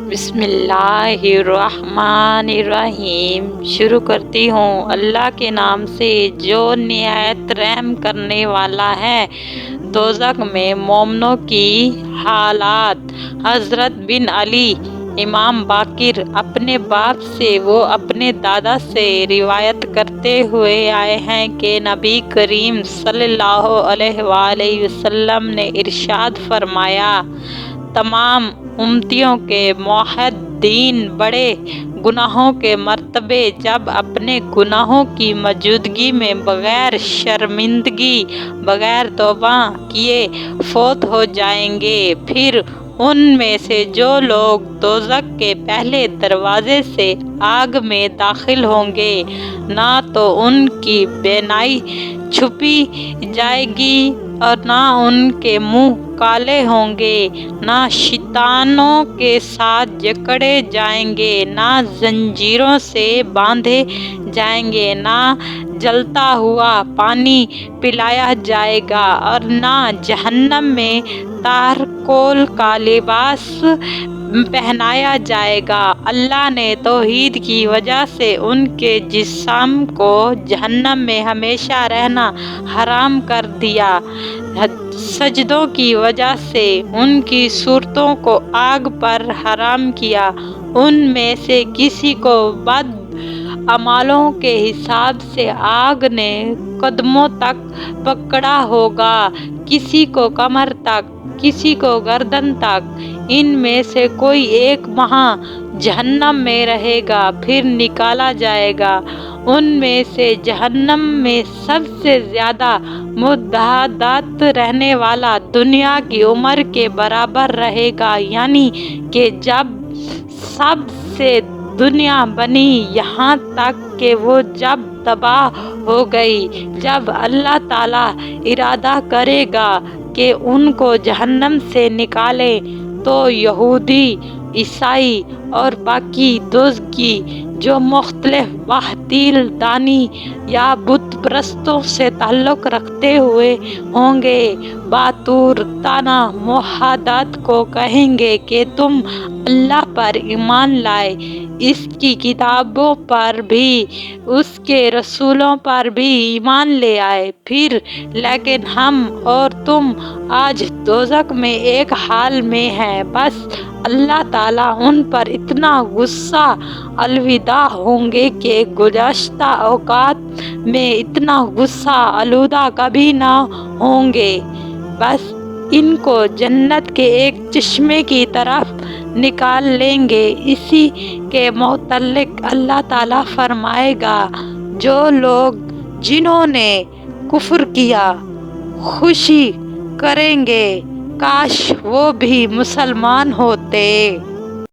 بسم اللہ الرحمن الرحیم۔ شروع کرتی ہوں اللہ کے نام سے جو نہایت رحم کرنے والا ہے۔ دوزخ میں مومنوں کی حالات۔ حضرت بن علی امام باقر اپنے باپ سے و اپنے دادا سے روایت کرتے ہوئے آئے ہیں کہ نبی کریم صلی اللہ علیہ وآلہ وسلم نے ارشاد فرمایا، تمام امتیوں کے موحد دین بڑے گناہوں کے مرتبے جب اپنے گناہوں کی موجودگی میں بغیر شرمندگی، بغیر توبہ کیے فوت ہو جائیں گے، پھر ان میں سے جو لوگ دوزخ کے پہلے دروازے سے آگ میں داخل ہوں گے، نہ تو ان کی بینائی چھپی جائے گی اور نہ ان کے منہ کالے ہوں گے، نہ شیطانوں کے ساتھ جکڑے جائیں گے، نہ زنجیروں سے باندھے جائیں گے، نہ جلتا ہوا پانی پلایا جائے گا اور نہ جہنم میں تارکول کا لباس پہنایا جائے گا۔ اللہ نے توحید کی وجہ سے ان کے جسم کو جہنم میں ہمیشہ رہنا حرام کر دیا، سجدوں کی وجہ سے ان کی صورتوں کو آگ پر حرام کیا، ان میں سے کسی کو بد اعمالوں کے حساب سے آگ نے قدموں تک پکڑا ہوگا، کسی کو کمر تک، کسی کو گردن تک، ان میں سے کوئی ایک ماہ جہنم میں رہے گا پھر نکالا جائے گا، ان میں سے جہنم میں سب سے زیادہ مدت رہنے والا دنیا کی عمر کے برابر رہے گا، یعنی کہ جب سب سے دنیا بنی یہاں تک کہ وہ جب تباہ ہو گئی، جب اللہ تعالیٰ ارادہ کرے گا کہ ان کو جہنم سے نکالے تو یہودی، عیسائی اور باقی دوزخی جو مختلف باطل دانی یا بت پرستوں سے تعلق رکھتے ہوئے ہوں گے، بطور طعنہ موحدات کو کہیں گے کہ تم اللہ پر ایمان لائے، اس کی کتابوں پر بھی، اس کے رسولوں پر بھی ایمان لے آئے، پھر لیکن ہم اور تم آج دوزخ میں ایک حال میں ہیں، بس اللہ تعالیٰ ان پر اتنا غصہ آلودہ ہوں گے کہ گزشتہ اوقات میں اتنا غصہ آلودہ کبھی نہ ہوں گے، بس ان کو جنت کے ایک چشمے کی طرف نکال لیں گے۔ اسی کے متعلق اللہ تعالیٰ فرمائے گا، جو لوگ جنہوں نے کفر کیا خوشی کریں گے کاش وہ بھی مسلمان ہوتے۔